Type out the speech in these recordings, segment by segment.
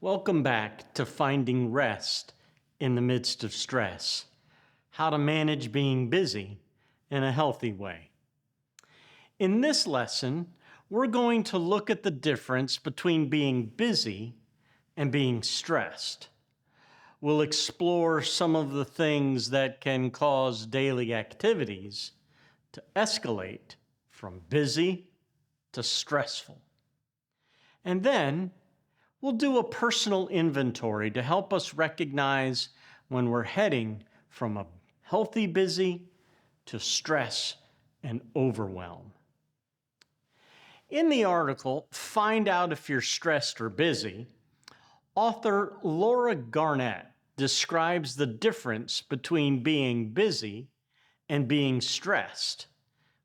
Welcome back to Finding Rest in the Midst of Stress. How to manage being busy in a healthy way. In this lesson, we're going to look at the difference between being busy and being stressed. We'll explore some of the things that can cause daily activities to escalate from busy to stressful. And then we'll do a personal inventory to help us recognize when we're heading from a healthy busy to stress and overwhelm. In the article, Find Out If You're Stressed or Busy, author Laura Garnett describes the difference between being busy and being stressed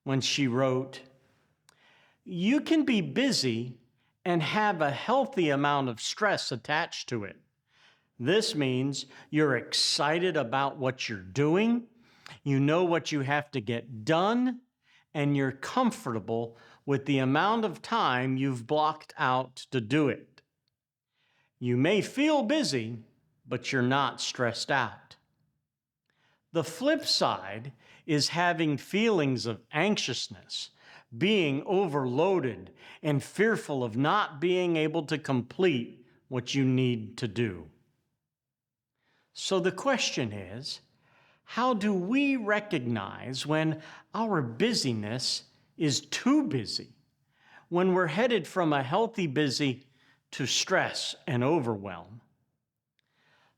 when she wrote, "You can be busy and have a healthy amount of stress attached to it. This means you're excited about what you're doing, you know what you have to get done, and you're comfortable with the amount of time you've blocked out to do it. You may feel busy, but you're not stressed out. The flip side is having feelings of anxiousness, being overloaded, and fearful of not being able to complete what you need to do." So the question is, how do we recognize when our busyness is too busy, when we're headed from a healthy busy to stress and overwhelm?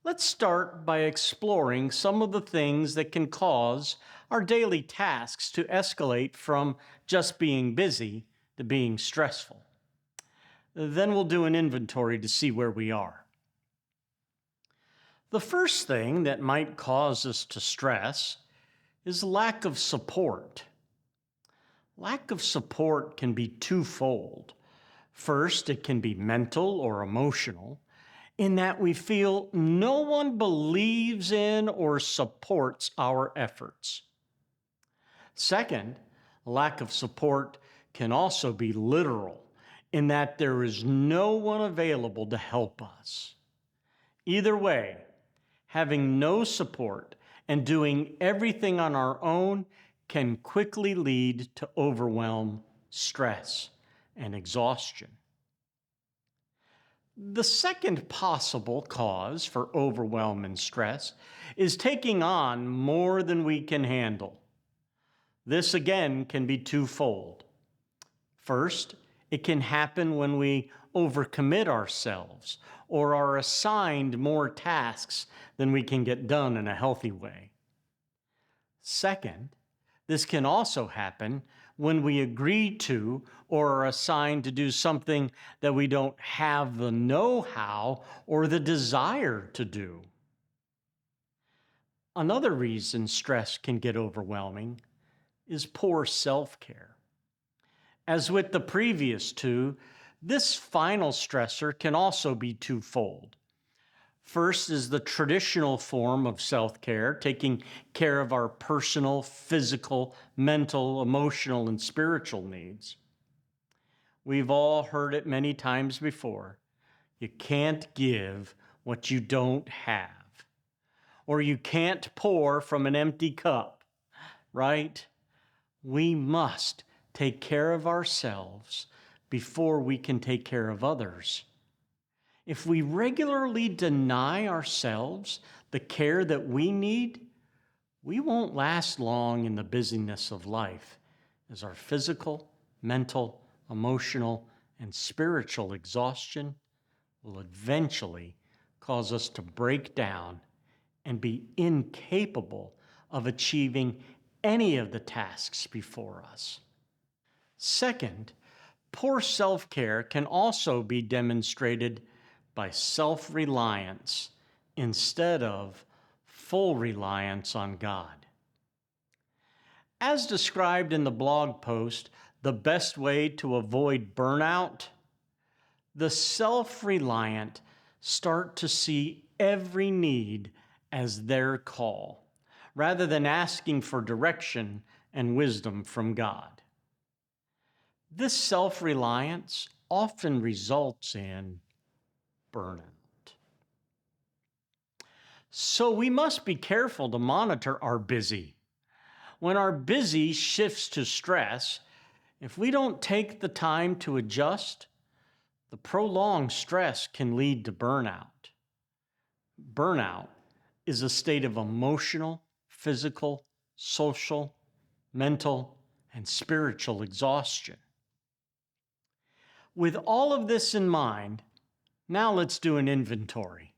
Let's start by exploring some of the things that can cause our daily tasks to escalate from just being busy to being stressful. Then we'll do an inventory to see where we are. The first thing that might cause us to stress is lack of support. Lack of support can be twofold. First, it can be mental or emotional, in that we feel no one believes in or supports our efforts. Second, lack of support can also be literal, in that there is no one available to help us. Either way, having no support and doing everything on our own can quickly lead to overwhelm, stress, and exhaustion. The second possible cause for overwhelm and stress is taking on more than we can handle. This again can be twofold. First, it can happen when we overcommit ourselves or are assigned more tasks than we can get done in a healthy way. Second, this can also happen when we agree to or are assigned to do something that we don't have the know-how or the desire to do. Another reason stress can get overwhelming is poor self-care. As with the previous two, this final stressor can also be twofold. First is the traditional form of self-care, taking care of our personal, physical, mental, emotional, and spiritual needs. We've all heard it many times before. You can't give what you don't have, or you can't pour from an empty cup, right? We must take care of ourselves before we can take care of others. If we regularly deny ourselves the care that we need, we won't last long in the busyness of life, as our physical, mental, emotional, and spiritual exhaustion will eventually cause us to break down and be incapable of achieving any of the tasks before us. Second, poor self-care can also be demonstrated by self-reliance instead of full reliance on God. As described in the blog post, "The Best Way to Avoid Burnout," the self-reliant start to see every need as their call, rather than asking for direction and wisdom from God. This self-reliance often results in burnout. So we must be careful to monitor our busy. When our busy shifts to stress, if we don't take the time to adjust, the prolonged stress can lead to burnout. Burnout is a state of emotional, physical, social, mental, and spiritual exhaustion. With all of this in mind, now let's do an inventory.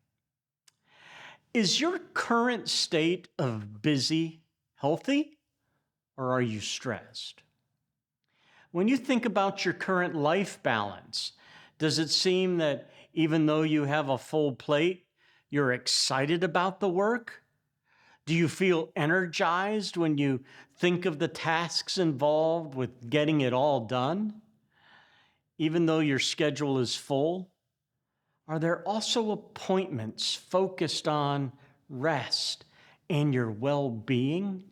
Is your current state of busy healthy, or are you stressed? When you think about your current life balance, does it seem that even though you have a full plate, you're excited about the work? Do you feel energized when you think of the tasks involved with getting it all done? Even though your schedule is full, are there also appointments focused on rest and your well-being?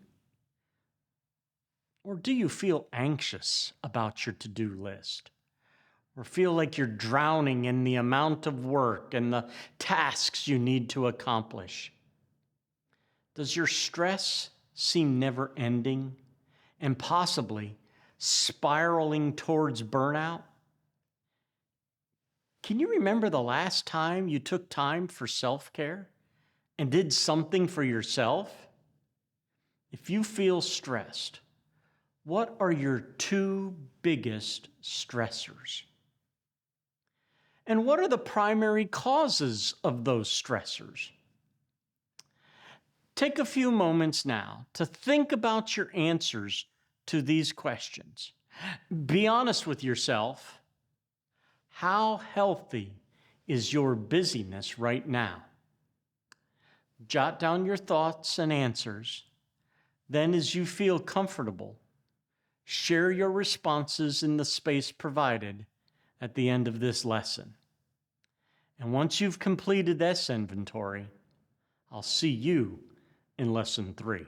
Or do you feel anxious about your to-do list? Or feel like you're drowning in the amount of work and the tasks you need to accomplish? Does your stress seem never-ending and possibly spiraling towards burnout? Can you remember the last time you took time for self-care and did something for yourself? If you feel stressed, what are your two biggest stressors? And what are the primary causes of those stressors? Take a few moments now to think about your answers to these questions. Be honest with yourself. How healthy is your busyness right now? Jot down your thoughts and answers. Then, as you feel comfortable, share your responses in the space provided at the end of this lesson. And once you've completed this inventory, I'll see you in lesson 3.